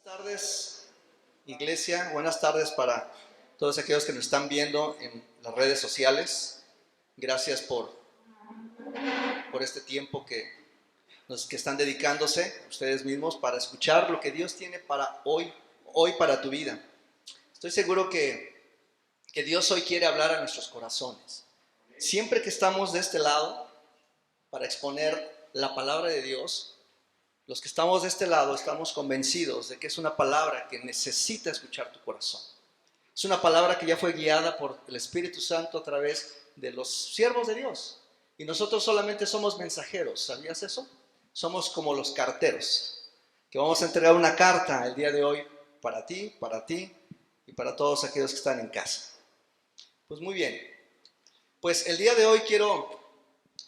Buenas tardes, iglesia. Buenas tardes para todos aquellos que nos están viendo en las redes sociales. Gracias por este tiempo que están dedicándose ustedes mismos para escuchar lo que Dios tiene para hoy para tu vida. Estoy seguro que Dios hoy quiere hablar a nuestros corazones. Siempre que estamos de este lado para exponer la palabra de Dios, los que estamos de este lado estamos convencidos de que es una palabra que necesita escuchar tu corazón. Es una palabra que ya fue guiada por el Espíritu Santo a través de los siervos de Dios. Y nosotros solamente somos mensajeros, ¿sabías eso? Somos como los carteros, que vamos a entregar una carta el día de hoy para ti y para todos aquellos que están en casa. Pues muy bien, pues el día de hoy quiero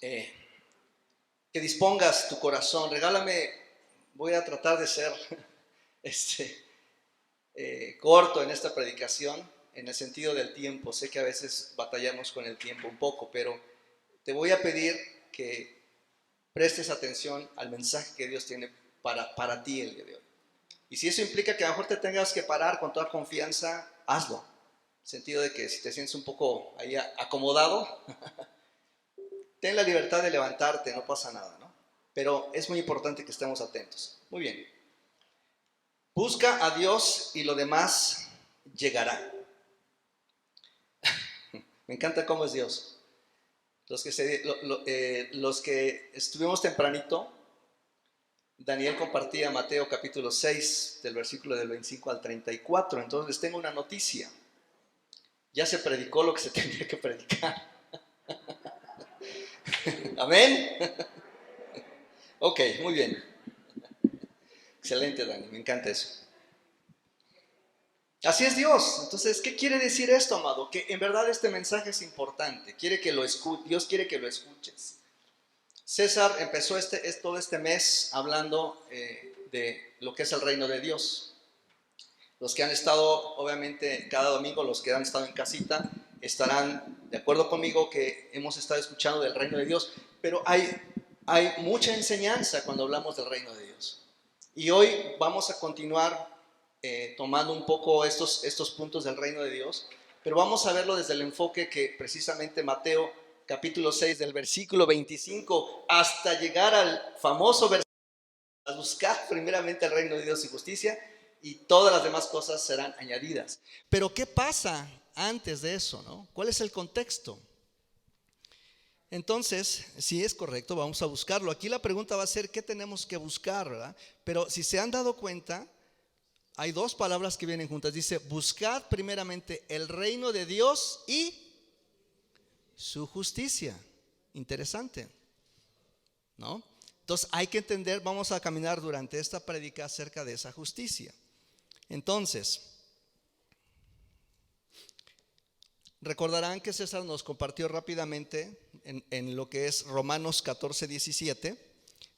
que dispongas tu corazón. Voy a tratar de ser corto en esta predicación, en el sentido del tiempo. Sé que a veces batallamos con el tiempo un poco, pero te voy a pedir que prestes atención al mensaje que Dios tiene para ti el día de hoy. Y si eso implica que a lo mejor te tengas que parar con toda confianza, hazlo. En el sentido de que si te sientes un poco ahí acomodado, ten la libertad de levantarte, no pasa nada, ¿no? Pero es muy importante que estemos atentos. Muy bien. Busca a Dios y lo demás llegará. Me encanta cómo es Dios. Los que estuvimos tempranito, Daniel compartía Mateo capítulo 6, del versículo del 25 al 34. Entonces les tengo una noticia. Ya se predicó lo que se tenía que predicar. ¿Amén? Ok, muy bien. Excelente, Dani, me encanta eso. Así es Dios. Entonces, ¿qué quiere decir esto, amado? Que en verdad este mensaje es importante. Dios quiere que lo escuches. César empezó todo este mes hablando de lo que es el reino de Dios. Los que han estado, obviamente, cada domingo, los que han estado en casita, estarán de acuerdo conmigo que hemos estado escuchando del reino de Dios. Pero hay mucha enseñanza cuando hablamos del reino de Dios. Y hoy vamos a continuar tomando un poco estos puntos del reino de Dios, pero vamos a verlo desde el enfoque que precisamente Mateo capítulo 6 del versículo 25 hasta llegar al famoso versículo: a buscar primeramente el reino de Dios y justicia, y todas las demás cosas serán añadidas. Pero ¿qué pasa antes de eso, no? ¿Cuál es el contexto? Entonces, si es correcto, vamos a buscarlo. Aquí la pregunta va a ser: ¿qué tenemos que buscar, verdad? Pero si se han dado cuenta, hay dos palabras que vienen juntas. Dice: buscad primeramente el reino de Dios y su justicia. Interesante, ¿no? Entonces hay que entender, vamos a caminar durante esta prédica acerca de esa justicia. Entonces, recordarán que César nos compartió rápidamente en lo que es Romanos 14:17.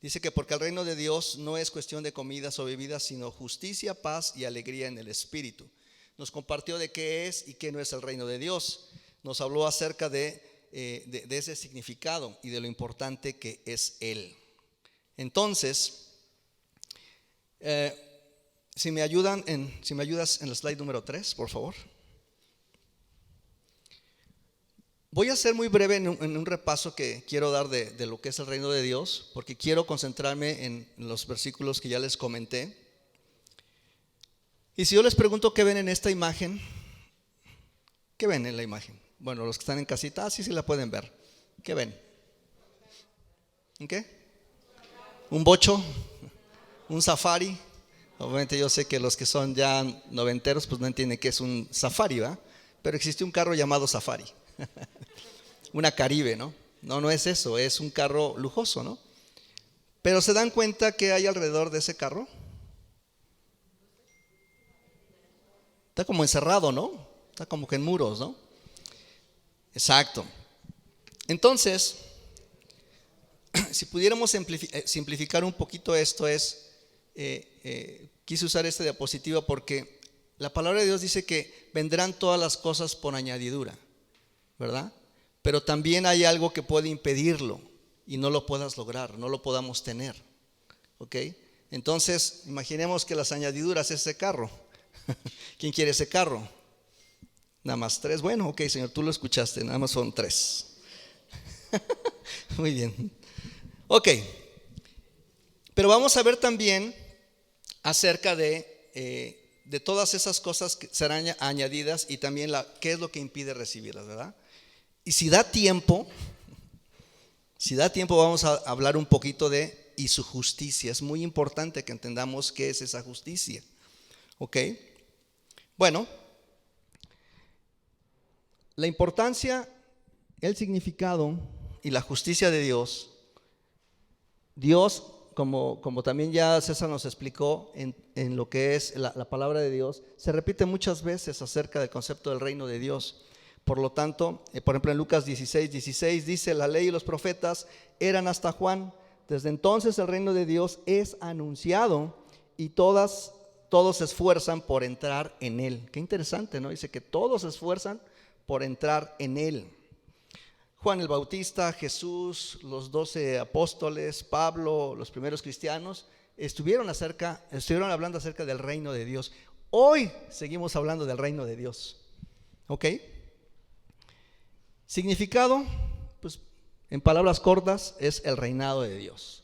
Dice que porque el reino de Dios no es cuestión de comidas o bebidas, sino justicia, paz y alegría en el Espíritu. Nos compartió de qué es y qué no es el reino de Dios. Nos habló acerca de ese significado y de lo importante que es Él. Entonces, si me ayudas en el slide número 3, por favor. Voy a ser muy breve en un repaso que quiero dar de lo que es el reino de Dios, porque quiero concentrarme en los versículos que ya les comenté. Y si yo les pregunto qué ven en esta imagen, ¿qué ven en la imagen? Bueno, los que están en casita, sí la pueden ver. ¿Qué ven? ¿Un qué? ¿Un bocho? ¿Un safari? Obviamente yo sé que los que son ya noventeros pues no entienden qué es un safari, ¿verdad? Pero existe un carro llamado safari. Una Caribe, ¿no? No es eso, es un carro lujoso, ¿no? Pero ¿se dan cuenta qué hay alrededor de ese carro? Está como encerrado, ¿no? Está como que en muros, ¿no? Exacto. Entonces, si pudiéramos simplificar un poquito esto, quise usar esta diapositiva porque la palabra de Dios dice que vendrán todas las cosas por añadidura, ¿verdad? Pero también hay algo que puede impedirlo y no lo puedas lograr, no lo podamos tener, ¿ok? Entonces, imaginemos que las añadiduras es ese carro. ¿Quién quiere ese carro? Nada más 3. Bueno, ok, Señor, tú lo escuchaste, nada más son 3. Muy bien. Ok, pero vamos a ver también acerca de todas esas cosas que serán añadidas y también qué es lo que impide recibirlas, ¿verdad? Y si da tiempo vamos a hablar un poquito y su justicia. Es muy importante que entendamos qué es esa justicia. ¿Ok? Bueno, la importancia, el significado y la justicia de Dios. Dios, como también ya César nos explicó en lo que es la palabra de Dios, se repite muchas veces acerca del concepto del reino de Dios. Por lo tanto, por ejemplo en Lucas 16:16 dice: la ley y los profetas eran hasta Juan. Desde entonces el reino de Dios es anunciado y todos se esfuerzan por entrar en él. Qué interesante, ¿no? Dice que todos se esfuerzan por entrar en él. Juan el Bautista, Jesús, los 12 apóstoles, Pablo, los primeros cristianos estuvieron hablando acerca del reino de Dios. Hoy seguimos hablando del reino de Dios. ¿Ok? Significado, pues en palabras cortas, es el reinado de Dios.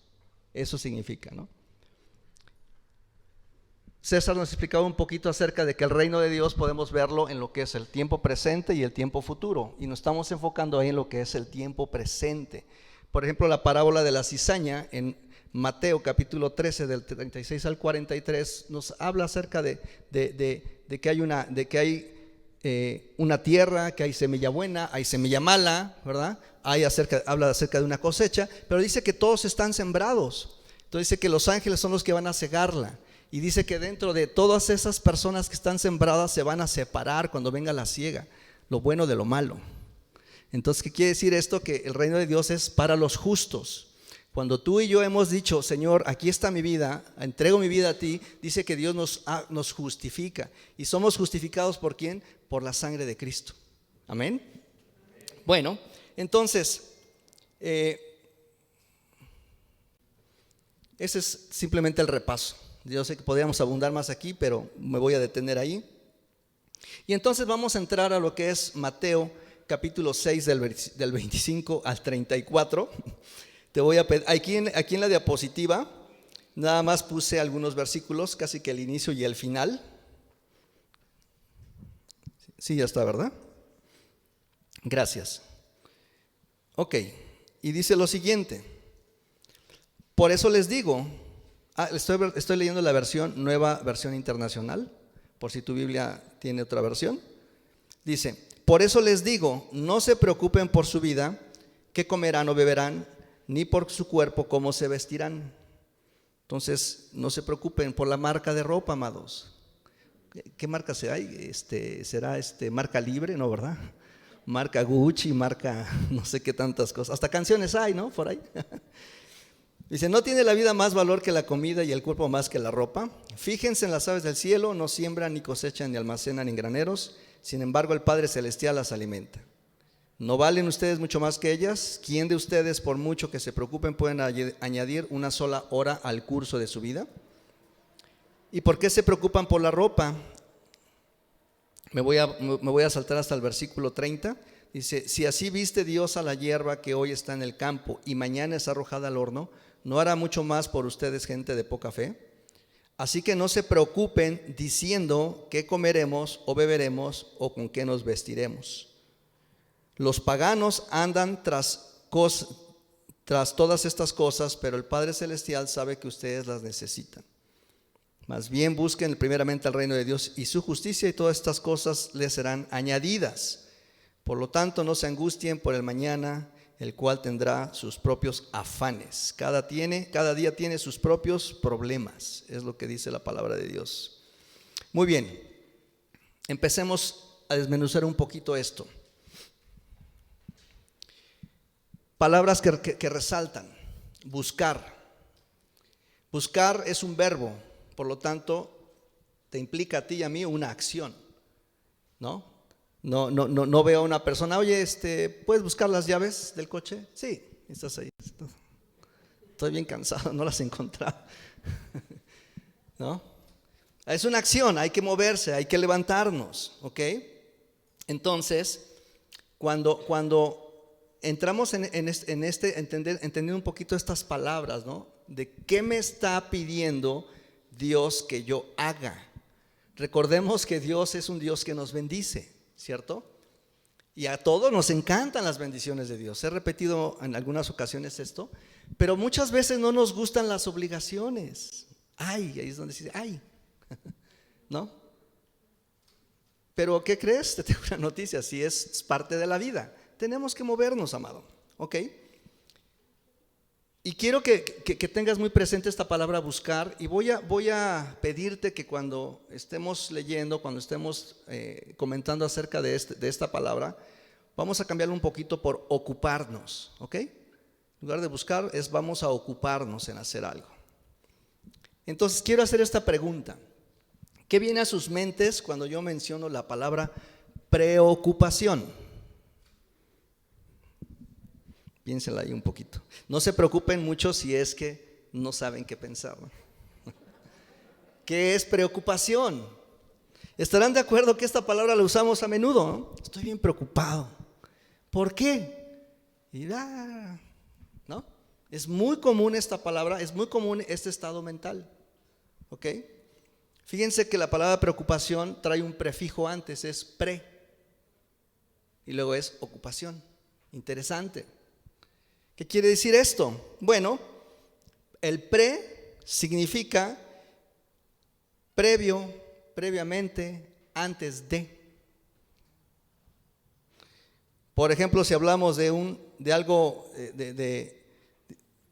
Eso significa, ¿no? César nos explicaba un poquito acerca de que el reino de Dios podemos verlo en lo que es el tiempo presente y el tiempo futuro, y nos estamos enfocando ahí en lo que es el tiempo presente. Por ejemplo, la parábola de la cizaña en Mateo capítulo 13 del 36 al 43 nos habla acerca de que hay una tierra, que hay semilla buena, hay semilla mala, ¿verdad? Habla acerca de una cosecha, pero dice que todos están sembrados. Entonces dice que los ángeles son los que van a cegarla. Y dice que dentro de todas esas personas que están sembradas se van a separar cuando venga la siega, lo bueno de lo malo. Entonces, ¿qué quiere decir esto? Que el reino de Dios es para los justos. Cuando tú y yo hemos dicho: Señor, aquí está mi vida, entrego mi vida a ti, dice que Dios nos justifica. ¿Y somos justificados por quién? Por la sangre de Cristo. Amén. Bueno, entonces, ese es simplemente el repaso. Yo sé que podríamos abundar más aquí, pero me voy a detener ahí. Y entonces vamos a entrar a lo que es Mateo capítulo 6 del 25 al 34. Te voy a pedir, aquí en la diapositiva nada más puse algunos versículos, casi que el inicio y el final. Sí, ya está, ¿verdad? Gracias. Ok, y dice lo siguiente: por eso les digo, estoy leyendo la nueva versión internacional, por si tu Biblia tiene otra versión. Dice: por eso les digo, no se preocupen por su vida, qué comerán o beberán, ni por su cuerpo, cómo se vestirán. Entonces, no se preocupen por la marca de ropa, amados. ¿Qué marca será? ¿Será marca libre? No, ¿verdad? Marca Gucci, marca no sé qué tantas cosas. Hasta canciones hay, ¿no? Por ahí. Dice: ¿no tiene la vida más valor que la comida y el cuerpo más que la ropa? Fíjense en las aves del cielo, no siembran, ni cosechan, ni almacenan en graneros. Sin embargo, el Padre Celestial las alimenta. ¿No valen ustedes mucho más que ellas? ¿Quién de ustedes, por mucho que se preocupen, pueden añadir una sola hora al curso de su vida? ¿Y por qué se preocupan por la ropa? Me voy a saltar hasta el versículo 30. Dice: si así viste Dios a la hierba que hoy está en el campo y mañana es arrojada al horno, ¿no hará mucho más por ustedes, gente de poca fe? Así que no se preocupen diciendo qué comeremos o beberemos o con qué nos vestiremos. Los paganos andan tras todas estas cosas, pero el Padre Celestial sabe que ustedes las necesitan. Más bien busquen primeramente el reino de Dios y su justicia, y todas estas cosas les serán añadidas. Por lo tanto, no se angustien por el mañana, el cual tendrá sus propios afanes. Cada día tiene sus propios problemas, es lo que dice la palabra de Dios. Muy bien, empecemos a desmenuzar un poquito esto. Palabras que resaltan: buscar. Buscar es un verbo, por lo tanto, te implica a ti y a mí una acción, ¿no? No veo a una persona: oye, ¿puedes buscar las llaves del coche? Sí, estás ahí. Estoy bien cansado, no las he encontrado. ¿no? Es una acción, hay que moverse, hay que levantarnos, ¿ok? Entonces, cuando entramos entendiendo un poquito estas palabras, ¿no? De qué me está pidiendo Dios que yo haga. Recordemos que Dios es un Dios que nos bendice, ¿cierto? Y a todos nos encantan las bendiciones de Dios. He repetido en algunas ocasiones esto, pero muchas veces no nos gustan las obligaciones. Ay, ahí es donde se dice, ay, ¿no? Pero ¿qué crees? Te tengo una noticia, si es parte de la vida. Tenemos que movernos, amado, ¿ok? Y quiero que tengas muy presente esta palabra buscar, y voy a pedirte que cuando estemos leyendo, cuando estemos comentando acerca de esta palabra, vamos a cambiarlo un poquito por ocuparnos, ¿ok? En lugar de buscar vamos a ocuparnos en hacer algo. Entonces quiero hacer esta pregunta. ¿Qué viene a sus mentes cuando yo menciono la palabra preocupación? Piénsenla ahí un poquito. No se preocupen mucho si es que no saben qué pensar. ¿Qué es preocupación? Estarán de acuerdo que esta palabra la usamos a menudo, ¿no? Estoy bien preocupado. ¿Por qué? ¿No? Es muy común esta palabra, es muy común este estado mental. ¿Ok? Fíjense que la palabra preocupación trae un prefijo antes, es pre. Y luego es ocupación. Interesante. ¿Qué quiere decir esto? Bueno, el pre significa previo, previamente, antes de. Por ejemplo, si hablamos de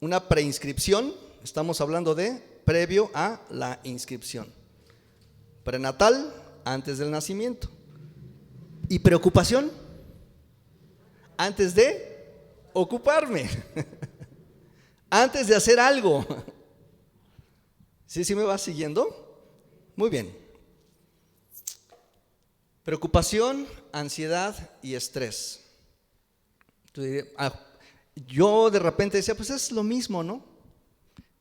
una preinscripción, estamos hablando de previo a la inscripción. Prenatal, antes del nacimiento. ¿Y preocupación? Antes de ocuparme, antes de hacer algo. ¿Sí me va siguiendo? Muy bien. Preocupación, ansiedad y estrés. Yo de repente decía, pues es lo mismo, ¿no?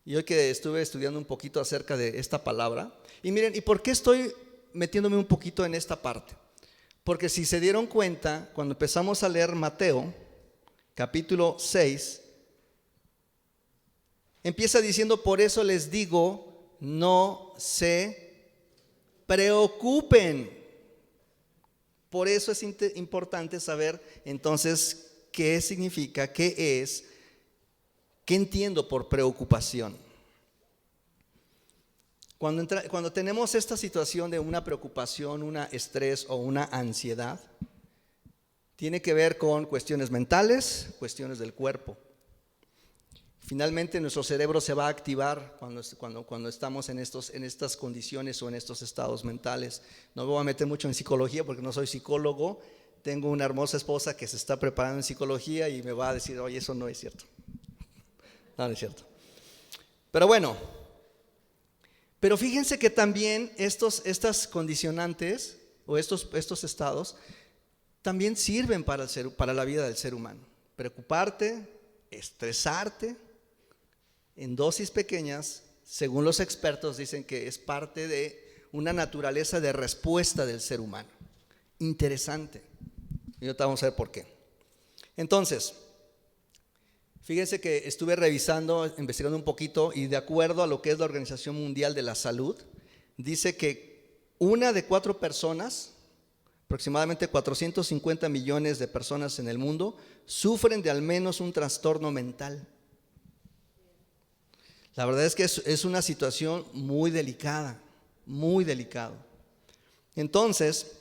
Y hoy que estuve estudiando un poquito acerca de esta palabra, y miren, ¿y por qué estoy metiéndome un poquito en esta parte? Porque si se dieron cuenta, cuando empezamos a leer Mateo capítulo 6, empieza diciendo, por eso les digo, no se preocupen. Por eso es importante saber entonces qué significa, qué entiendo por preocupación. Cuando tenemos esta situación de una preocupación, un estrés o una ansiedad, tiene que ver con cuestiones mentales, cuestiones del cuerpo. Finalmente nuestro cerebro se va a activar cuando estamos en estas condiciones o en estos estados mentales. No me voy a meter mucho en psicología porque no soy psicólogo. Tengo una hermosa esposa que se está preparando en psicología y me va a decir, oye, eso no es cierto. No es cierto. Pero bueno, pero fíjense que también estas condicionantes o estos estados también sirven para la vida del ser humano. Preocuparte, estresarte, en dosis pequeñas, según los expertos dicen que es parte de una naturaleza de respuesta del ser humano. Interesante. Y ahorita vamos a ver por qué. Entonces, fíjense que estuve investigando un poquito, y de acuerdo a lo que es la Organización Mundial de la Salud, dice que 1 de 4 personas, aproximadamente 450 millones de personas en el mundo, sufren de al menos un trastorno mental. La verdad es que es una situación muy delicada, muy delicado. Entonces,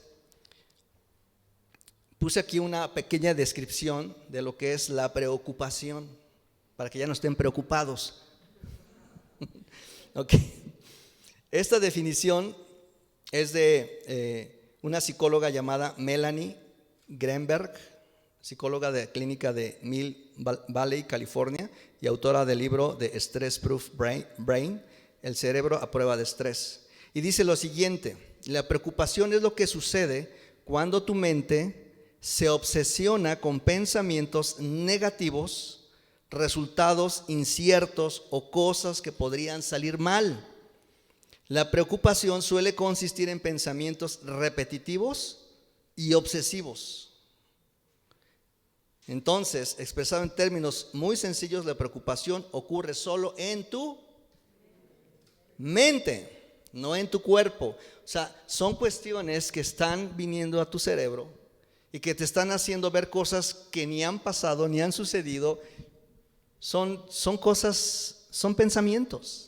puse aquí una pequeña descripción de lo que es la preocupación, para que ya no estén preocupados. Ok. Esta definición es de una psicóloga llamada Melanie Greenberg, psicóloga de clínica de Mill Valley, California, y autora del libro de Stress Proof Brain, el cerebro a prueba de estrés. Y dice lo siguiente: la preocupación es lo que sucede cuando tu mente se obsesiona con pensamientos negativos, resultados inciertos o cosas que podrían salir mal. La preocupación suele consistir en pensamientos repetitivos y obsesivos. Entonces, expresado en términos muy sencillos, la preocupación ocurre solo en tu mente, no en tu cuerpo. O sea, son cuestiones que están viniendo a tu cerebro y que te están haciendo ver cosas que ni han pasado, ni han sucedido. Son cosas, son pensamientos,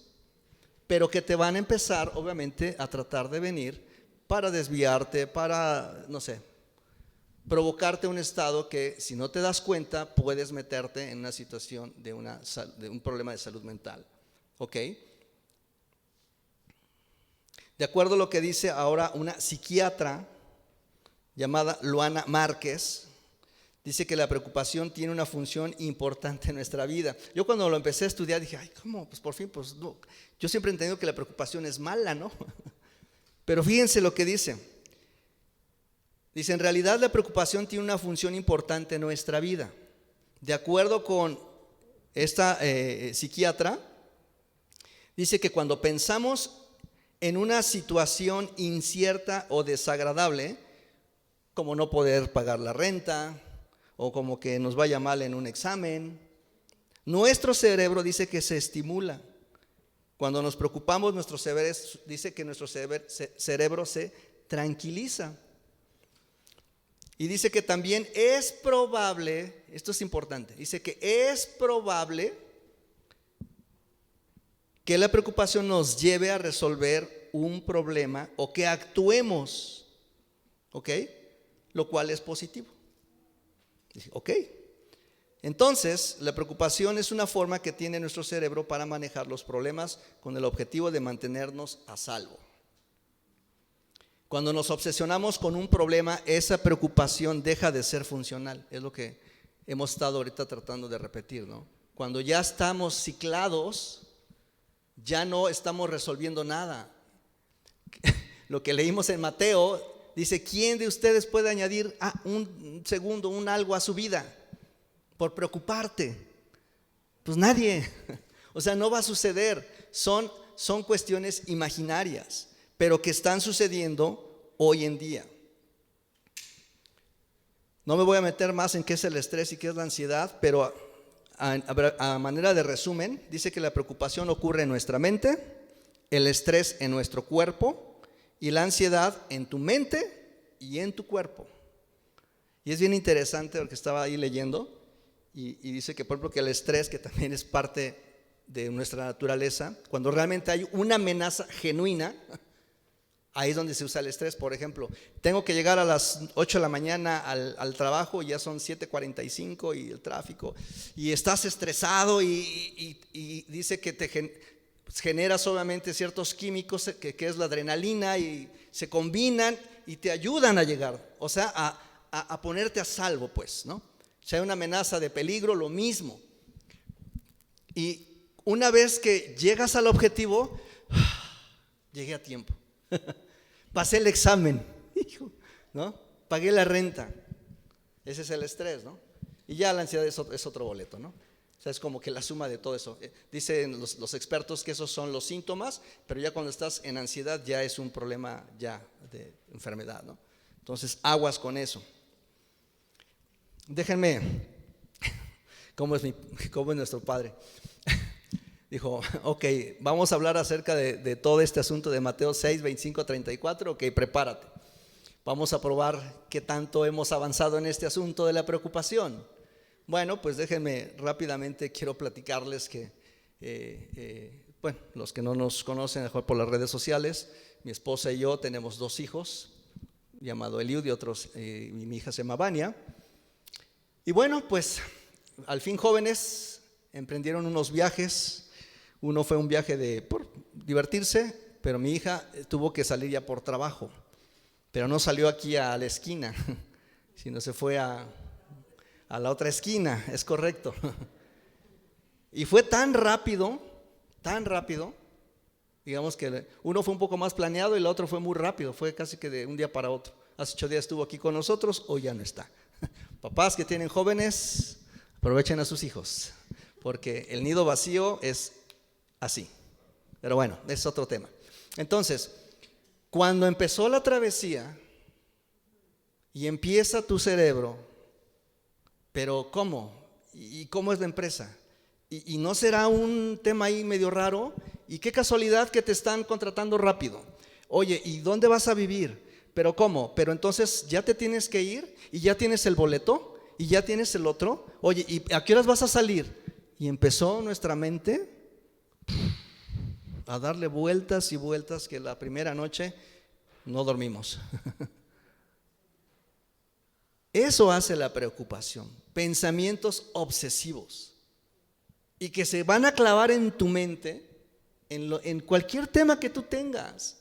pero que te van a empezar, obviamente, a tratar de venir para desviarte, para, no sé, provocarte un estado que, si no te das cuenta, puedes meterte en una situación de un problema de salud mental. ¿Ok? De acuerdo a lo que dice ahora una psiquiatra llamada Luana Márquez, dice que la preocupación tiene una función importante en nuestra vida. Yo cuando lo empecé a estudiar dije, ay, ¿cómo? Pues por fin, pues no. Yo siempre he entendido que la preocupación es mala, ¿no? Pero fíjense lo que dice. Dice, en realidad la preocupación tiene una función importante en nuestra vida. De acuerdo con esta psiquiatra, dice que cuando pensamos en una situación incierta o desagradable, como no poder pagar la renta, o como que nos vaya mal en un examen, nuestro cerebro dice que se estimula. Cuando nos preocupamos, dice que nuestro cerebro se tranquiliza. Y dice que también es probable, esto es importante, dice que es probable que la preocupación nos lleve a resolver un problema o que actuemos, ¿ok? Lo cual es positivo. Dice, ok. Entonces, la preocupación es una forma que tiene nuestro cerebro para manejar los problemas con el objetivo de mantenernos a salvo. Cuando nos obsesionamos con un problema, esa preocupación deja de ser funcional. Es lo que hemos estado ahorita tratando de repetir, ¿no? Cuando ya estamos ciclados, ya no estamos resolviendo nada. Lo que leímos en Mateo dice, ¿quién de ustedes puede añadir un segundo, un algo a su vida por preocuparte? Pues nadie. O sea, no va a suceder. Son cuestiones imaginarias, pero que están sucediendo hoy en día. No me voy a meter más en qué es el estrés y qué es la ansiedad, pero a manera de resumen, dice que la preocupación ocurre en nuestra mente, el estrés en nuestro cuerpo y la ansiedad en tu mente y en tu cuerpo. Y es bien interesante porque estaba ahí leyendo y dice que, por ejemplo, que el estrés, que también es parte de nuestra naturaleza, cuando realmente hay una amenaza genuina, ahí es donde se usa el estrés. Por ejemplo, tengo que llegar a las 8 de la mañana al trabajo, ya son 7:45 y el tráfico, y estás estresado y dice que te generas obviamente ciertos químicos que es la adrenalina, y se combinan y te ayudan a llegar, o sea, a ponerte a salvo, pues, ¿no? Si hay una amenaza de peligro, lo mismo. Y una vez que llegas al objetivo, llegué a tiempo. Pasé el examen, ¿no? Pagué la renta. Ese es el estrés, ¿no? Y ya la ansiedad es otro boleto, ¿no? O sea, es como que la suma de todo eso. Dicen los expertos que esos son los síntomas, pero ya cuando estás en ansiedad ya es un problema ya de enfermedad, ¿no? Entonces, aguas con eso. Déjenme, ¿cómo es nuestro padre? Dijo, ok, vamos a hablar acerca de todo este asunto de Mateo 6, 25, 34, ok, prepárate. Vamos a probar qué tanto hemos avanzado en este asunto de la preocupación. Bueno, pues déjenme rápidamente, quiero platicarles que, bueno, los que no nos conocen, mejor por las redes sociales, mi esposa y yo tenemos 2 hijos, llamado Eliud y otros, mi hija se llama Vania. Y bueno, pues al fin jóvenes emprendieron unos viajes. Uno fue un viaje por divertirse, pero mi hija tuvo que salir ya por trabajo, pero no salió aquí a la esquina, sino se fue a la otra esquina, es correcto. Y fue tan rápido, digamos que uno fue un poco más planeado y el otro fue muy rápido, fue casi que de un día para otro. Hace 8 días estuvo aquí con nosotros, hoy ya no está. Papás que tienen jóvenes, aprovechen a sus hijos, porque el nido vacío es así. Pero bueno, es otro tema. Entonces, cuando empezó la travesía y empieza tu cerebro, pero ¿cómo? ¿Y cómo es la empresa? ¿Y no será un tema ahí medio raro? ¿Y qué casualidad que te están contratando rápido? Oye, ¿y dónde vas a vivir? ¿Pero cómo? Pero entonces ya te tienes que ir y ya tienes el boleto y ya tienes el otro. Oye, ¿y a qué horas vas a salir? Y empezó nuestra mente a darle vueltas y vueltas que la primera noche no dormimos. Eso hace la preocupación, pensamientos obsesivos y que se van a clavar en tu mente en cualquier tema que tú tengas,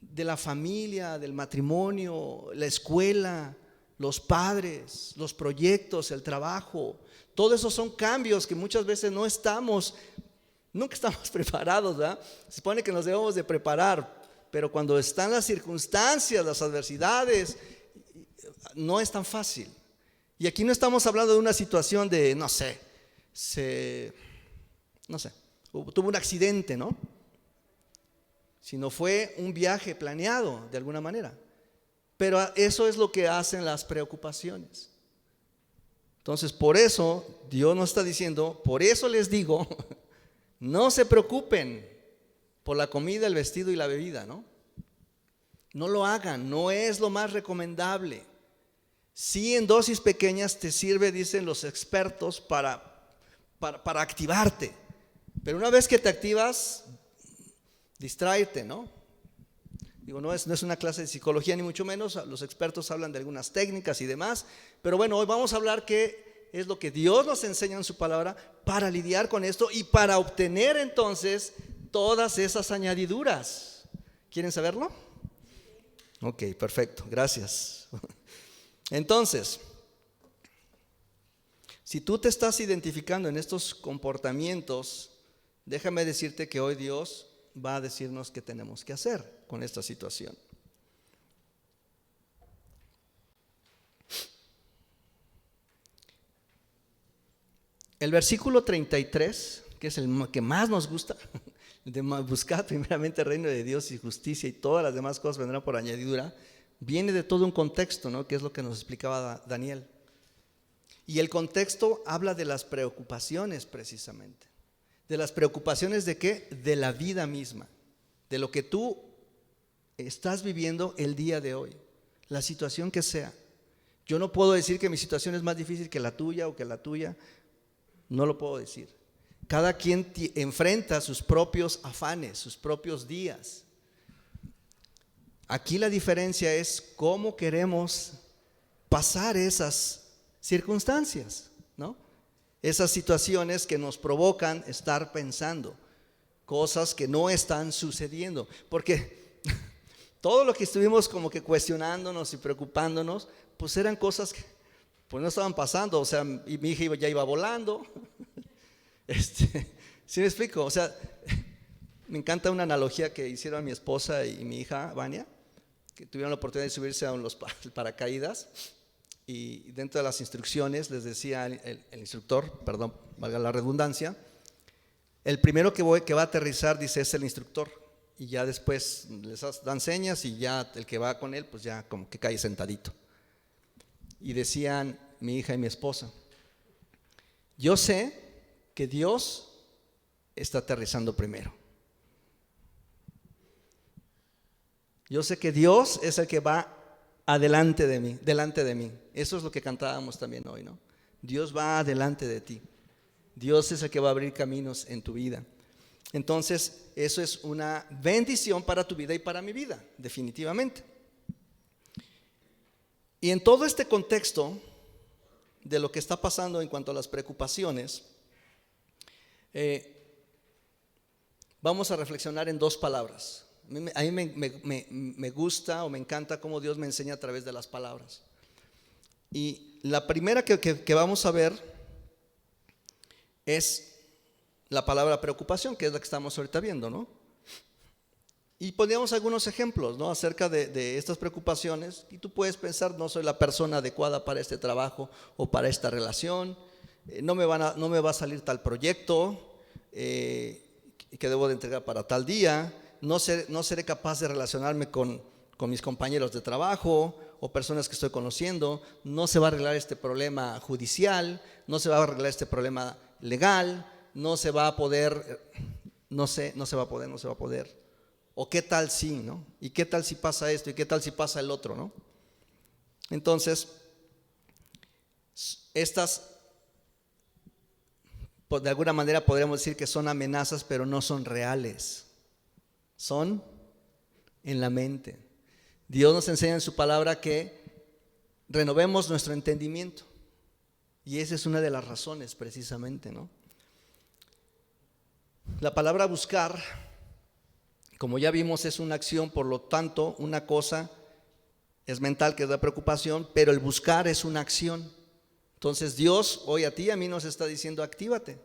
de la familia, del matrimonio, la escuela, los padres, los proyectos, el trabajo. Todos esos son cambios que muchas veces nunca estamos preparados, ¿verdad? Se supone que nos debemos de preparar, pero cuando están las circunstancias, las adversidades, no es tan fácil. Y aquí no estamos hablando de una situación de, no sé, tuvo un accidente, ¿no? Sino fue un viaje planeado de alguna manera. Pero eso es lo que hacen las preocupaciones. Entonces, por eso Dios nos está diciendo, por eso les digo, no se preocupen por la comida, el vestido y la bebida, ¿no? No lo hagan, no es lo más recomendable. Sí, en dosis pequeñas te sirve, dicen los expertos, para activarte. Pero una vez que te activas, distraerte, ¿no? Digo, no es una clase de psicología ni mucho menos, los expertos hablan de algunas técnicas y demás, pero bueno, hoy vamos a hablar qué es lo que Dios nos enseña en su palabra para lidiar con esto y para obtener entonces todas esas añadiduras. ¿Quieren saberlo? Ok, perfecto, gracias. Entonces, si tú te estás identificando en estos comportamientos, déjame decirte que hoy Dios va a decirnos qué tenemos que hacer con esta situación. El versículo 33, que es el que más nos gusta, de buscar primeramente el reino de Dios y justicia y todas las demás cosas vendrán por añadidura, viene de todo un contexto, ¿no? Que es lo que nos explicaba Daniel. Y el contexto habla de las preocupaciones precisamente. ¿De las preocupaciones de qué? De la vida misma, de lo que tú estás viviendo el día de hoy, la situación que sea. Yo no puedo decir que mi situación es más difícil que la tuya o que la tuya, no lo puedo decir. Cada quien enfrenta sus propios afanes, sus propios días. Aquí la diferencia es cómo queremos pasar esas circunstancias, ¿no? Esas situaciones que nos provocan estar pensando cosas que no están sucediendo, porque todo lo que estuvimos como que cuestionándonos y preocupándonos, pues eran cosas que pues no estaban pasando. O sea, y mi hija ya iba volando. ¿Sí me explico? O sea, me encanta una analogía que hicieron mi esposa y mi hija Vania, que tuvieron la oportunidad de subirse a los paracaídas, y dentro de las instrucciones les decía el instructor, perdón, valga la redundancia, el primero que va a aterrizar, dice, es el instructor, y ya después les dan señas y ya el que va con él, pues ya como que cae sentadito. Y decían mi hija y mi esposa, yo sé que Dios está aterrizando primero. Yo sé que Dios es el que va delante de mí. Eso es lo que cantábamos también hoy, ¿no? Dios va delante de ti. Dios es el que va a abrir caminos en tu vida. Entonces, eso es una bendición para tu vida y para mi vida, definitivamente. Y en todo este contexto de lo que está pasando en cuanto a las preocupaciones, vamos a reflexionar en dos palabras. A mí me gusta o me encanta cómo Dios me enseña a través de las palabras. Y la primera que vamos a ver es la palabra preocupación, que es la que estamos ahorita viendo, ¿no? Y poníamos algunos ejemplos, ¿no? Acerca de estas preocupaciones. Y tú puedes pensar, no soy la persona adecuada para este trabajo o para esta relación, no me va a salir tal proyecto que debo de entregar para tal día, no seré capaz de relacionarme con mis compañeros de trabajo o personas que estoy conociendo, no se va a arreglar este problema judicial, no se va a arreglar este problema legal, no se va a poder, no se va a poder. O qué tal si, ¿no? Y qué tal si pasa esto, y qué tal si pasa el otro, ¿no? Entonces, estas, pues de alguna manera podríamos decir que son amenazas, pero no son reales. Son en la mente. Dios nos enseña en su palabra que renovemos nuestro entendimiento. Y esa es una de las razones precisamente, ¿no? La palabra buscar, como ya vimos, es una acción, por lo tanto, una cosa es mental, que es la preocupación, pero el buscar es una acción. Entonces Dios hoy a ti y a mí nos está diciendo: actívate,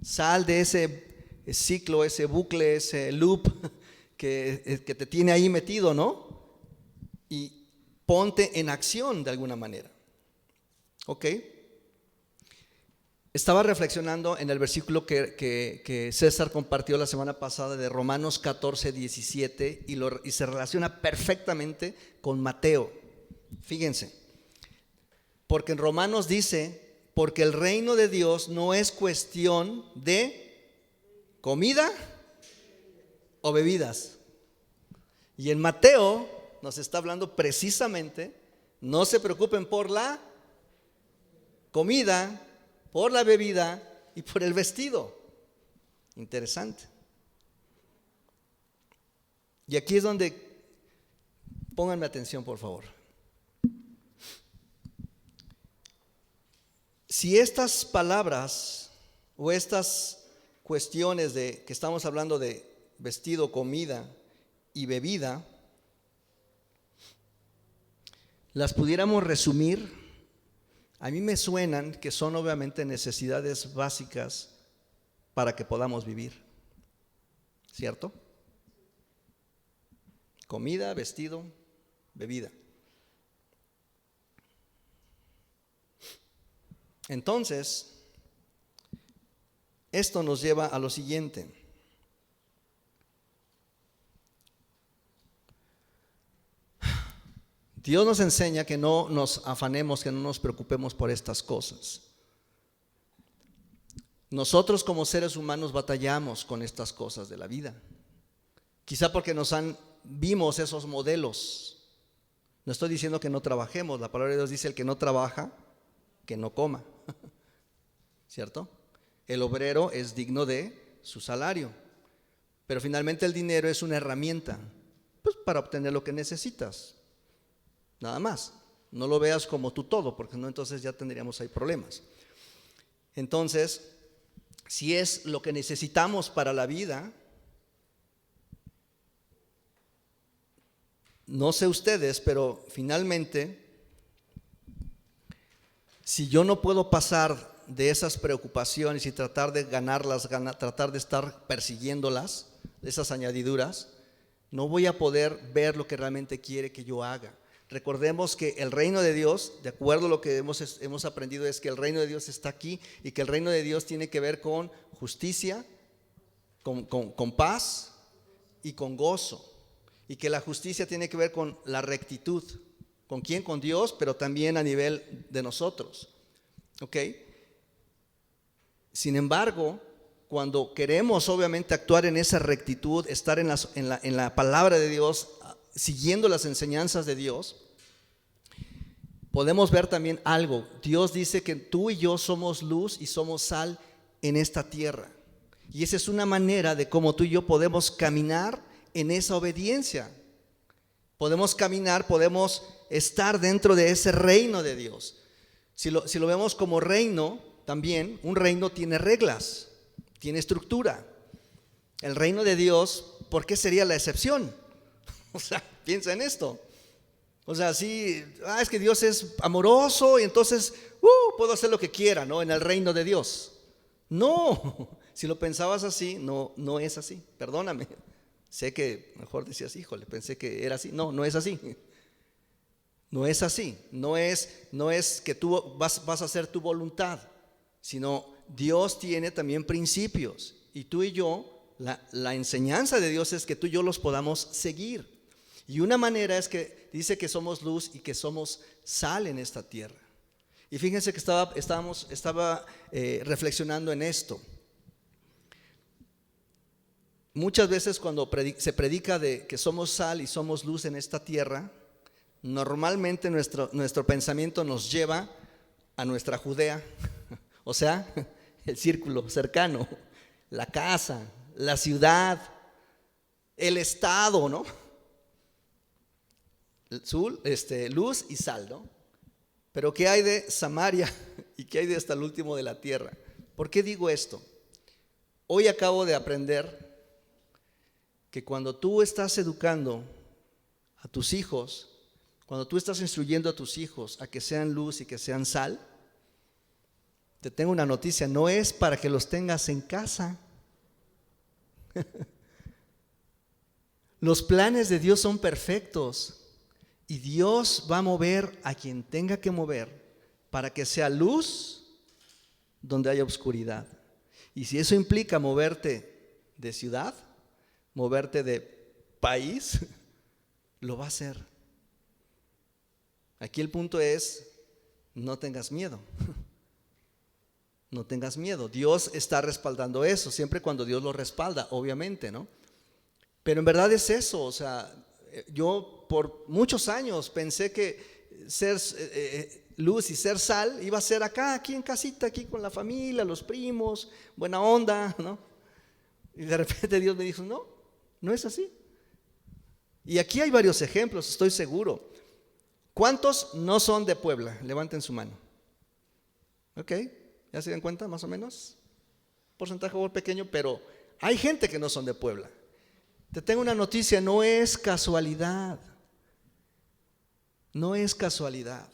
sal de ese ciclo, ese bucle, ese loop que te tiene ahí metido, ¿no? Y ponte en acción de alguna manera. ¿Ok? Estaba reflexionando en el versículo que César compartió la semana pasada de Romanos 14:17 y se relaciona perfectamente con Mateo. Fíjense, porque en Romanos dice: porque el reino de Dios no es cuestión de comida o bebidas. Y en Mateo nos está hablando precisamente: no se preocupen por la comida, por la bebida y por el vestido. Interesante. Y aquí es donde, pónganme atención por favor. Si estas palabras o estas cuestiones de que estamos hablando de vestido, comida y bebida, las pudiéramos resumir, a mí me suenan que son obviamente necesidades básicas para que podamos vivir, ¿cierto? Comida, vestido, bebida. Entonces, esto nos lleva a lo siguiente. Dios nos enseña que no nos afanemos, que no nos preocupemos por estas cosas. Nosotros como seres humanos batallamos con estas cosas de la vida. Quizá porque vimos esos modelos. No estoy diciendo que no trabajemos. La palabra de Dios dice: el que no trabaja, que no coma. ¿Cierto? El obrero es digno de su salario. Pero finalmente el dinero es una herramienta, pues, para obtener lo que necesitas. Nada más. No lo veas como tu todo, porque no, entonces ya tendríamos ahí problemas. Entonces, si es lo que necesitamos para la vida, no sé ustedes, pero finalmente, si yo no puedo pasar de esas preocupaciones y tratar de ganarlas, tratar de estar persiguiéndolas, esas añadiduras, no voy a poder ver lo que realmente quiere que yo haga. Recordemos que el reino de Dios, de acuerdo a lo que hemos aprendido, es que el reino de Dios está aquí y que el reino de Dios tiene que ver con justicia, con paz y con gozo. Y que la justicia tiene que ver con la rectitud. ¿Con quién? Con Dios, pero también a nivel de nosotros. ¿Ok? Sin embargo, cuando queremos obviamente actuar en esa rectitud, estar en la palabra de Dios, siguiendo las enseñanzas de Dios, podemos ver también algo. Dios dice que tú y yo somos luz y somos sal en esta tierra. Y esa es una manera de cómo tú y yo podemos caminar en esa obediencia. Podemos caminar, podemos estar dentro de ese reino de Dios. Si lo vemos como reino, también un reino tiene reglas, tiene estructura. El reino de Dios, ¿por qué sería la excepción? O sea, piensa en esto. O sea, sí, es que Dios es amoroso y entonces puedo hacer lo que quiera, ¿no? En el reino de Dios. No, si lo pensabas así, no es así. Perdóname. Sé que mejor decías: híjole, pensé que era así. No es así. No es así. No es que tú vas a hacer tu voluntad, sino Dios tiene también principios y tú y yo la enseñanza de Dios es que tú y yo los podamos seguir. Y una manera es que dice que somos luz y que somos sal en esta tierra. Y fíjense que estaba reflexionando en esto. Muchas veces cuando se predica de que somos sal y somos luz en esta tierra, normalmente nuestro pensamiento nos lleva a nuestra Judea, o sea, el círculo cercano, la casa, la ciudad, el estado, ¿no? Luz y sal, ¿no? Pero ¿qué hay de Samaria y qué hay de hasta el último de la tierra? ¿Por qué digo esto? Hoy acabo de aprender que cuando tú estás educando a tus hijos, cuando tú estás instruyendo a tus hijos a que sean luz y que sean sal, te tengo una noticia, no es para que los tengas en casa. Los planes de Dios son perfectos y Dios va a mover a quien tenga que mover para que sea luz donde haya oscuridad. Y si eso implica moverte de ciudad, moverte de país, lo va a hacer. Aquí el punto es, no tengas miedo. No tengas miedo. Dios está respaldando eso, siempre cuando Dios lo respalda, obviamente, ¿no? Pero en verdad es eso, o sea, yo por muchos años pensé que ser luz y ser sal iba a ser acá, aquí en casita, aquí con la familia, los primos, buena onda, ¿no? Y de repente Dios me dijo, no, no es así. Y aquí hay varios ejemplos, estoy seguro. ¿Cuántos no son de Puebla? Levanten su mano. ¿Ok? ¿Ya se dan cuenta más o menos? Porcentaje muy pequeño, pero hay gente que no son de Puebla. Te tengo una noticia, no es casualidad. No es casualidad.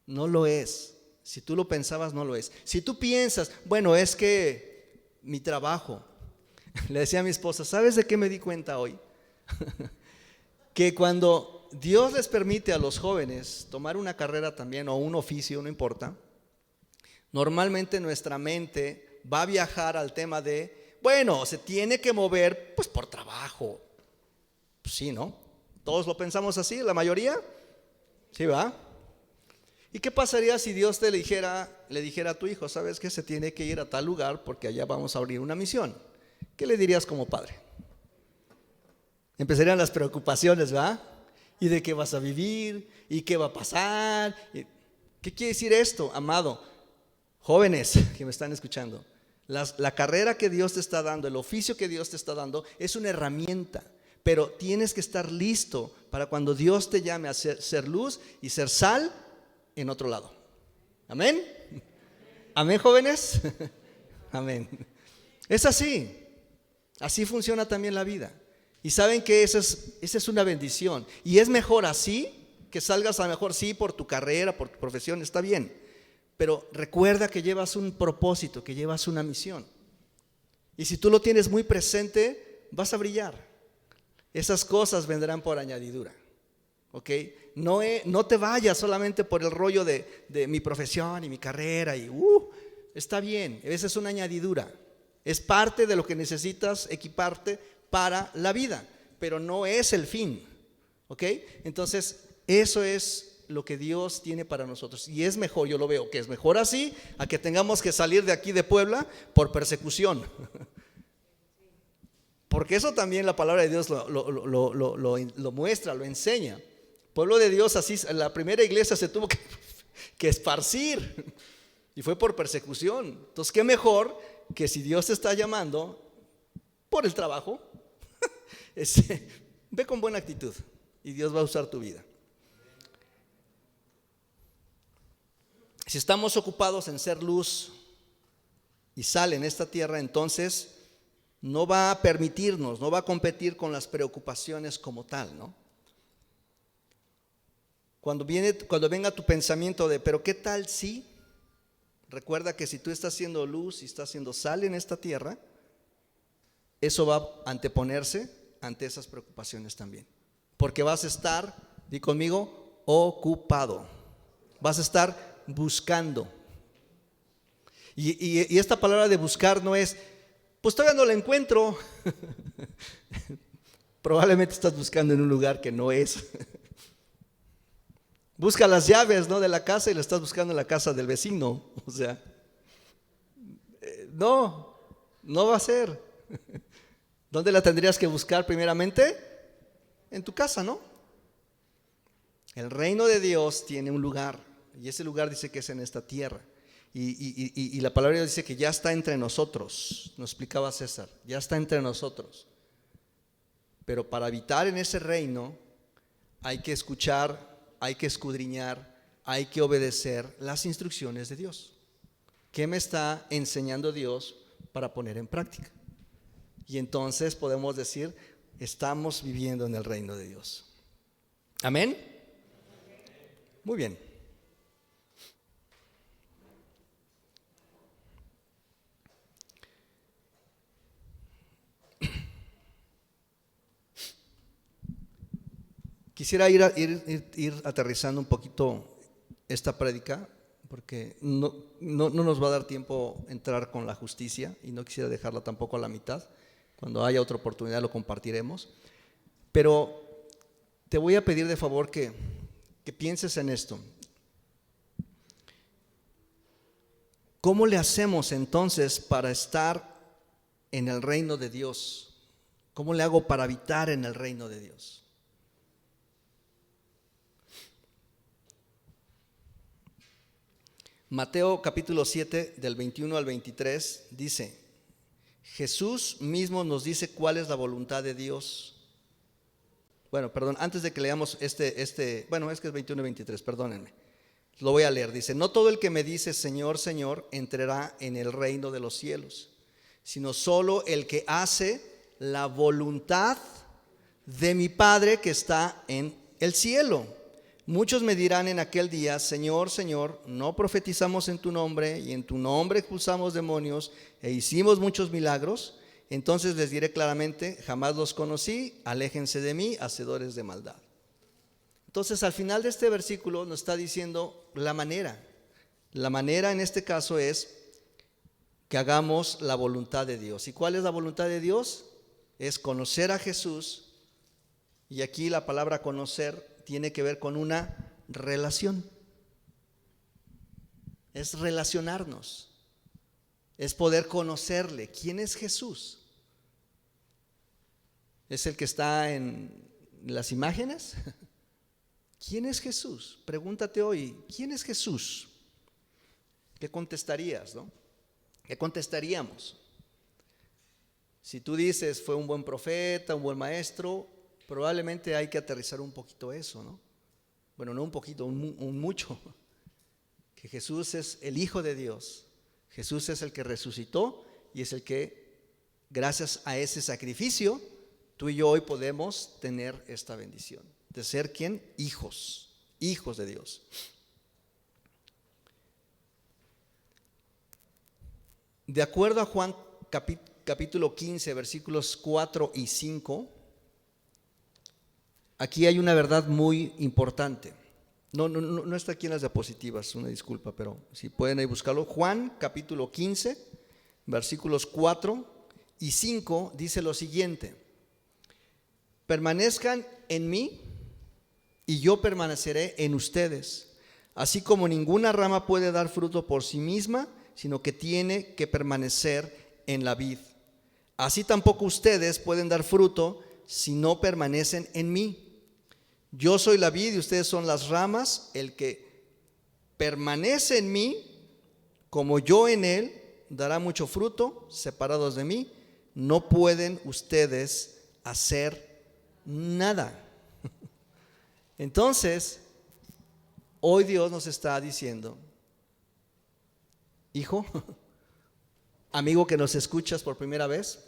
No lo es. Si tú lo pensabas, no lo es. Si tú piensas, bueno, es que mi trabajo, le decía a mi esposa, ¿sabes de qué me di cuenta hoy? Que cuando Dios les permite a los jóvenes tomar una carrera también o un oficio, no importa, normalmente nuestra mente va a viajar al tema de, bueno, se tiene que mover pues por trabajo. Pues sí, ¿no? ¿Todos lo pensamos así? ¿La mayoría? ¿Sí va? ¿Y qué pasaría si Dios le dijera a tu hijo, sabes que se tiene que ir a tal lugar porque allá vamos a abrir una misión? ¿Qué le dirías como padre? Empezarían las preocupaciones, ¿va? ¿Y de qué vas a vivir? ¿Y qué va a pasar? ¿Qué quiere decir esto, amado? Jóvenes que me están escuchando, la carrera que Dios te está dando, el oficio que Dios te está dando es una herramienta, pero tienes que estar listo para cuando Dios te llame a ser luz y ser sal en otro lado. ¿Amén? ¿Amén, jóvenes? Amén. Es así. Así funciona también la vida. Y saben que esa es una bendición. Y es mejor así, que salgas a lo mejor sí por tu carrera, por tu profesión, está bien. Pero recuerda que llevas un propósito, que llevas una misión. Y si tú lo tienes muy presente, vas a brillar. Esas cosas vendrán por añadidura. ¿Ok? No te vayas solamente por el rollo de mi profesión y mi carrera. Está bien, esa es una añadidura. Es parte de lo que necesitas equiparte para la vida, pero no es el fin. ¿Ok? Entonces, eso es lo que Dios tiene para nosotros. Y es mejor, yo lo veo, que es mejor así a que tengamos que salir de aquí de Puebla por persecución. Porque eso también la palabra de Dios lo muestra, lo enseña. El pueblo de Dios, así, la primera iglesia se tuvo que esparcir y fue por persecución. Entonces, qué mejor que si Dios te está llamando por el trabajo, ve con buena actitud y Dios va a usar tu vida. Si estamos ocupados en ser luz y sal en esta tierra, entonces no va a permitirnos, no va a competir con las preocupaciones como tal, ¿no? Cuando venga tu pensamiento de, pero ¿qué tal si? Recuerda que si tú estás haciendo luz y estás haciendo sal en esta tierra, eso va a anteponerse ante esas preocupaciones también. Porque vas a estar, di conmigo, ocupado. Vas a estar buscando. Y esta palabra de buscar no es Pues todavía no la encuentro. Probablemente estás buscando en un lugar que no es. Busca las llaves, ¿no?, de la casa y la estás buscando en la casa del vecino. O sea, no va a ser. ¿Dónde la tendrías que buscar primeramente? En tu casa, ¿no? El reino de Dios tiene un lugar, y ese lugar dice que es en esta tierra. Y la palabra de Dios dice que ya está entre nosotros. Nos explicaba César, ya está entre nosotros. Pero para habitar en ese reino hay que escuchar, hay que escudriñar, hay que obedecer las instrucciones de Dios. ¿Qué me está enseñando Dios para poner en práctica? Y entonces podemos decir, estamos viviendo en el reino de Dios. ¿Amén? Muy bien. Quisiera ir aterrizando un poquito esta prédica, porque no nos va a dar tiempo entrar con la justicia y no quisiera dejarla tampoco a la mitad. Cuando haya otra oportunidad lo compartiremos. Pero te voy a pedir de favor que pienses en esto. ¿Cómo le hacemos entonces para estar en el reino de Dios? ¿Cómo le hago para habitar en el reino de Dios? Mateo capítulo 7 del 21 al 23 dice, Jesús mismo nos dice cuál es la voluntad de Dios. Bueno, perdón, antes de que leamos bueno, es que es 21 y 23, perdónenme. Lo voy a leer, dice, no todo el que me dice Señor, Señor, entrará en el reino de los cielos, sino solo el que hace la voluntad de mi Padre que está en el cielo. Muchos me dirán en aquel día, Señor, Señor, no profetizamos en tu nombre y en tu nombre expulsamos demonios e hicimos muchos milagros. Entonces les diré claramente, jamás los conocí, aléjense de mí, hacedores de maldad. Entonces al final de este versículo nos está diciendo la manera. La manera en este caso es que hagamos la voluntad de Dios. ¿Y cuál es la voluntad de Dios? Es conocer a Jesús. Y aquí la palabra conocer tiene que ver con una relación. Es relacionarnos. Es poder conocerle. ¿Quién es Jesús? ¿Es el que está en las imágenes? ¿Quién es Jesús? Pregúntate hoy, ¿quién es Jesús? ¿Qué contestarías, no? ¿Qué contestaríamos? Si tú dices fue un buen profeta, un buen maestro, probablemente hay que aterrizar un poquito eso, ¿no? Bueno, no un poquito, un mucho. Que Jesús es el Hijo de Dios. Jesús es el que resucitó y es el que, gracias a ese sacrificio, tú y yo hoy podemos tener esta bendición. De ser, ¿quién? Hijos de Dios. De acuerdo a Juan capítulo 15, versículos 4 y 5, aquí hay una verdad muy importante. No está aquí en las diapositivas, una disculpa, pero si pueden ahí buscarlo. Juan capítulo 15, versículos 4 y 5 dice lo siguiente: permanezcan en mí y yo permaneceré en ustedes, así como ninguna rama puede dar fruto por sí misma, sino que tiene que permanecer en la vid. Así tampoco ustedes pueden dar fruto si no permanecen en mí. Yo soy la vid y ustedes son las ramas. El que permanece en mí, como yo en él, dará mucho fruto. Separados de mí, no pueden ustedes hacer nada. Entonces, hoy Dios nos está diciendo, hijo, amigo que nos escuchas por primera vez,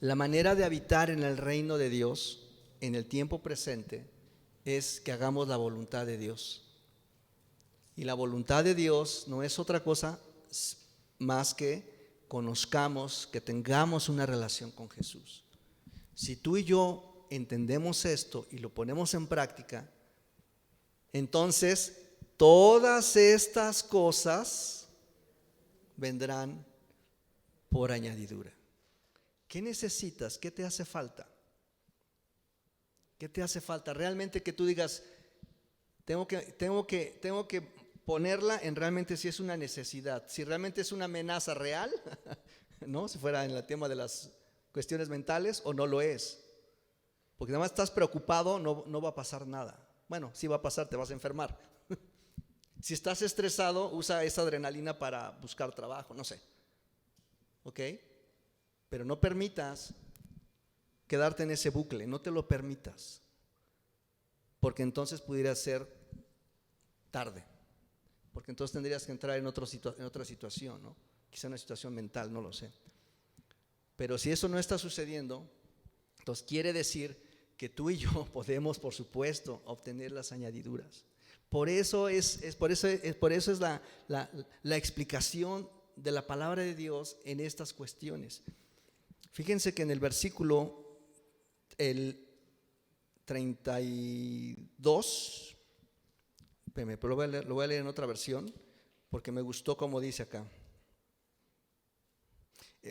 la manera de habitar en el reino de Dios en el tiempo presente es que hagamos la voluntad de Dios. Y la voluntad de Dios no es otra cosa más que conozcamos, que tengamos una relación con Jesús. Si tú y yo entendemos esto y lo ponemos en práctica, entonces todas estas cosas vendrán por añadidura. ¿Qué necesitas? ¿Qué te hace falta? ¿Qué te hace falta? Realmente que tú digas, tengo que ponerla en realmente si es una necesidad, si realmente es una amenaza real, ¿no? Si fuera en el tema de las cuestiones mentales, o no lo es. Porque nada más estás preocupado, no va a pasar nada. Bueno, sí va a pasar, te vas a enfermar. Si estás estresado, usa esa adrenalina para buscar trabajo, no sé. ¿Ok? Pero no permitas quedarte en ese bucle, no te lo permitas. Porque entonces pudiera ser tarde. Porque entonces tendrías que entrar en otra situación, ¿no? Quizá una situación mental, no lo sé. Pero si eso no está sucediendo, entonces quiere decir que tú y yo podemos, por supuesto, obtener las añadiduras. Por eso es la explicación de la palabra de Dios en estas cuestiones. Fíjense que en el versículo el 32, pero lo voy a leer en otra versión porque me gustó como dice acá.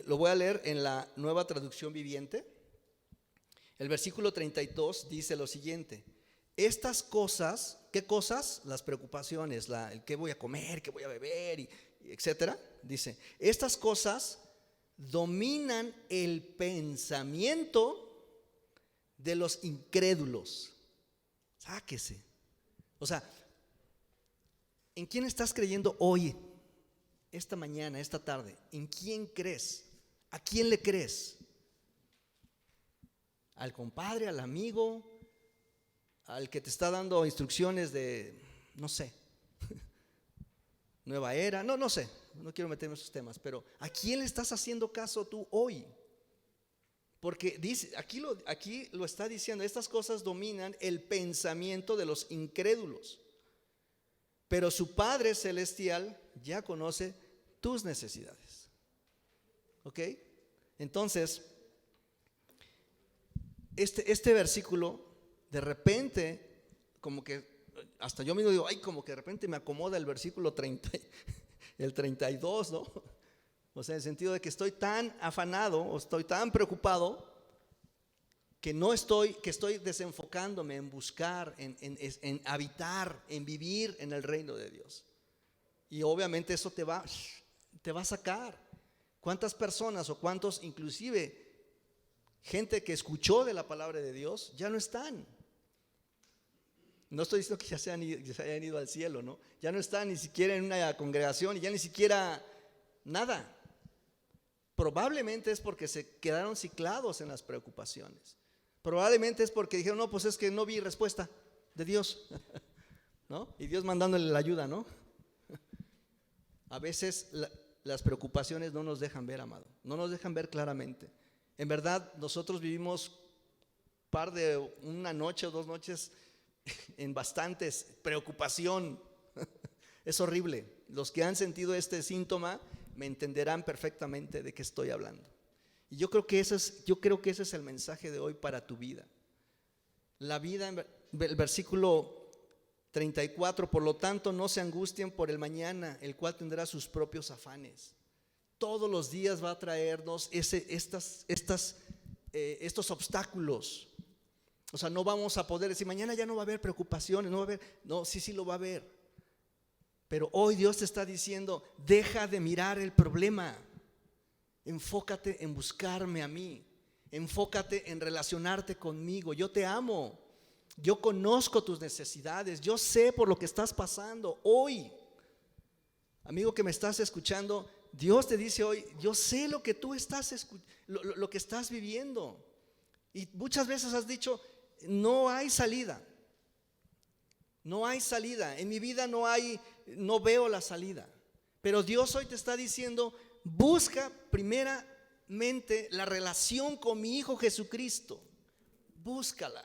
Lo voy a leer en la Nueva Traducción Viviente. El versículo 32 dice lo siguiente: estas cosas, ¿qué cosas? Las preocupaciones, el qué voy a comer, qué voy a beber, y etcétera. Dice, estas cosas dominan el pensamiento de los incrédulos. Sáquese. O sea, ¿en quién estás creyendo hoy, esta mañana, esta tarde? ¿En quién crees? ¿A quién le crees? ¿Al compadre, al amigo, al que te está dando instrucciones de, no sé, nueva era? No sé, no quiero meterme en esos temas, pero ¿a quién le estás haciendo caso tú hoy? Porque dice, aquí lo está diciendo, estas cosas dominan el pensamiento de los incrédulos, pero su Padre Celestial ya conoce tus necesidades. ¿Ok? Entonces, este versículo, de repente, como que, hasta yo mismo digo, ay, como que de repente me acomoda el versículo 30, el 32, ¿no? O sea, en el sentido de que estoy tan afanado o estoy tan preocupado que estoy desenfocándome en buscar, en habitar, en vivir en el reino de Dios. Y obviamente eso te va a sacar. ¿Cuántas personas o cuántos inclusive gente que escuchó de la palabra de Dios ya no están? No estoy diciendo que ya se hayan ido al cielo, ¿no? Ya no están ni siquiera en una congregación y ya ni siquiera nada. Probablemente es porque se quedaron ciclados en las preocupaciones. Probablemente es porque dijeron, no, pues es que no vi respuesta de Dios, ¿no? Y Dios mandándole la ayuda, ¿no? A veces las preocupaciones no nos dejan ver, amado, no nos dejan ver claramente. En verdad, nosotros vivimos una noche o 2 noches en bastantes preocupación. Es horrible. Los que han sentido este síntoma me entenderán perfectamente de qué estoy hablando. Y yo creo que ese es el mensaje de hoy para tu vida. La vida, el versículo 34, por lo tanto no se angustien por el mañana, el cual tendrá sus propios afanes. Todos los días va a traernos estos obstáculos. O sea, no vamos a poder decir, mañana ya no va a haber preocupaciones, sí lo va a haber. Pero hoy Dios te está diciendo, deja de mirar el problema. Enfócate en buscarme a mí. Enfócate en relacionarte conmigo. Yo te amo. Yo conozco tus necesidades. Yo sé por lo que estás pasando hoy. Amigo que me estás escuchando, Dios te dice hoy, yo sé lo que tú lo que estás viviendo. Y muchas veces has dicho, no hay salida. No hay salida. En mi vida no veo la salida. Pero Dios hoy te está diciendo, busca primeramente la relación con mi Hijo Jesucristo. Búscala.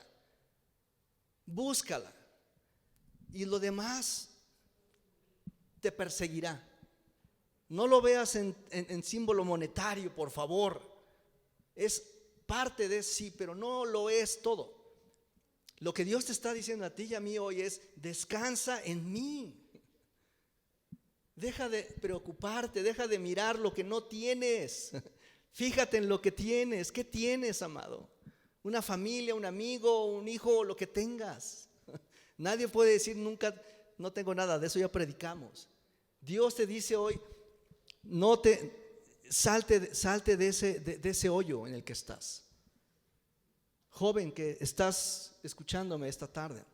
Y lo demás te perseguirá. No lo veas en símbolo monetario, por favor. Es parte de sí, pero no lo es todo. Lo que Dios te está diciendo a ti y a mí hoy es, descansa en mí. Deja de preocuparte, deja de mirar lo que no tienes. Fíjate en lo que tienes. ¿Qué tienes, amado? Una familia, un amigo, un hijo, lo que tengas. Nadie puede decir nunca, no tengo nada. De eso ya predicamos. Dios te dice hoy, salte de ese hoyo en el que estás. Joven que estás escuchándome esta tarde,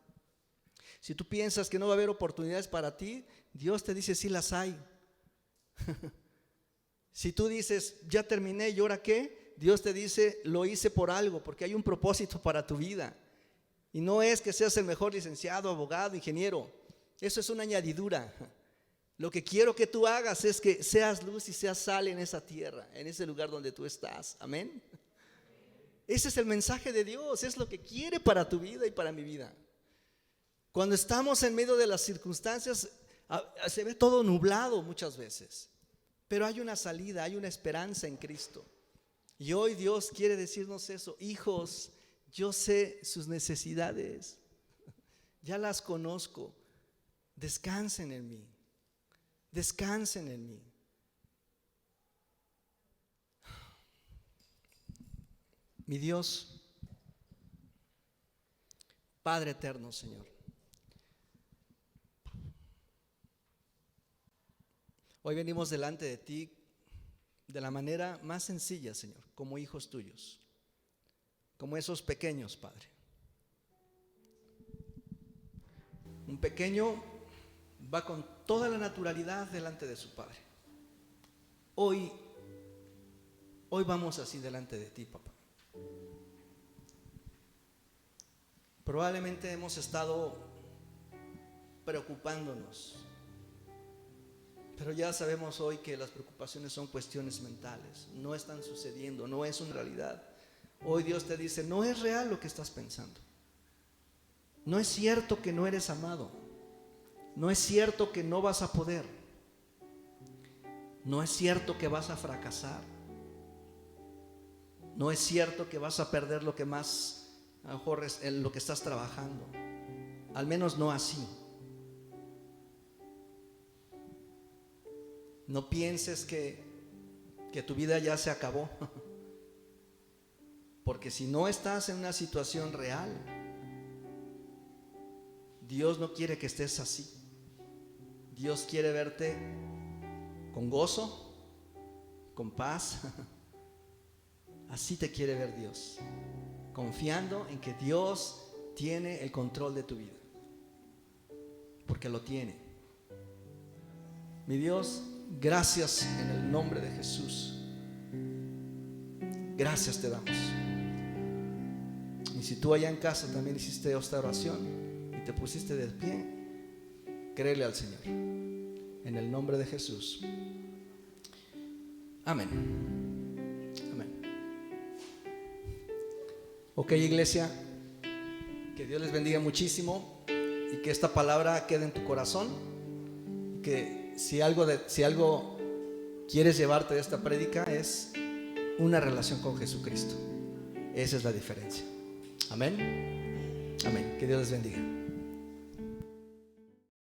si tú piensas que no va a haber oportunidades para ti, Dios te dice sí las hay. Si tú dices ya terminé y ahora qué, Dios te dice lo hice por algo, porque hay un propósito para tu vida. Y no es que seas el mejor licenciado, abogado, ingeniero. Eso es una añadidura. Lo que quiero que tú hagas es que seas luz y seas sal en esa tierra, en ese lugar donde tú estás. Amén. Ese es el mensaje de Dios, es lo que quiere para tu vida y para mi vida. Cuando estamos en medio de las circunstancias, se ve todo nublado muchas veces, pero hay una salida, hay una esperanza en Cristo. Y hoy Dios quiere decirnos eso: hijos, yo sé sus necesidades, ya las conozco, descansen en mí, descansen en mí. Mi Dios, Padre eterno, Señor, hoy venimos delante de ti de la manera más sencilla, Señor, como hijos tuyos, como esos pequeños, Padre. Un pequeño va con toda la naturalidad delante de su Padre. Hoy vamos así delante de ti, papá. Probablemente hemos estado preocupándonos, pero ya sabemos hoy que las preocupaciones son cuestiones mentales, no están sucediendo, no es una realidad. Hoy Dios te dice, no es real lo que estás pensando. No es cierto que no eres amado. No es cierto que no vas a poder. No es cierto que vas a fracasar. No es cierto que vas a perder lo que más, a lo mejor es en lo que estás trabajando. Al menos no así. No pienses que tu vida ya se acabó. Porque si no estás en una situación real, Dios no quiere que estés así. Dios quiere verte con gozo, con paz. Así te quiere ver Dios, confiando en que Dios tiene el control de tu vida, porque lo tiene. Mi Dios, gracias en el nombre de Jesús. Gracias te damos. Y si tú allá en casa también hiciste esta oración y te pusiste de pie, créele al Señor en el nombre de Jesús. Amén. Amén. Ok, iglesia, que Dios les bendiga muchísimo y que esta palabra quede en tu corazón. Y que si algo quieres llevarte de esta prédica es una relación con Jesucristo. Esa es la diferencia. Amén. Amén. Que Dios les bendiga.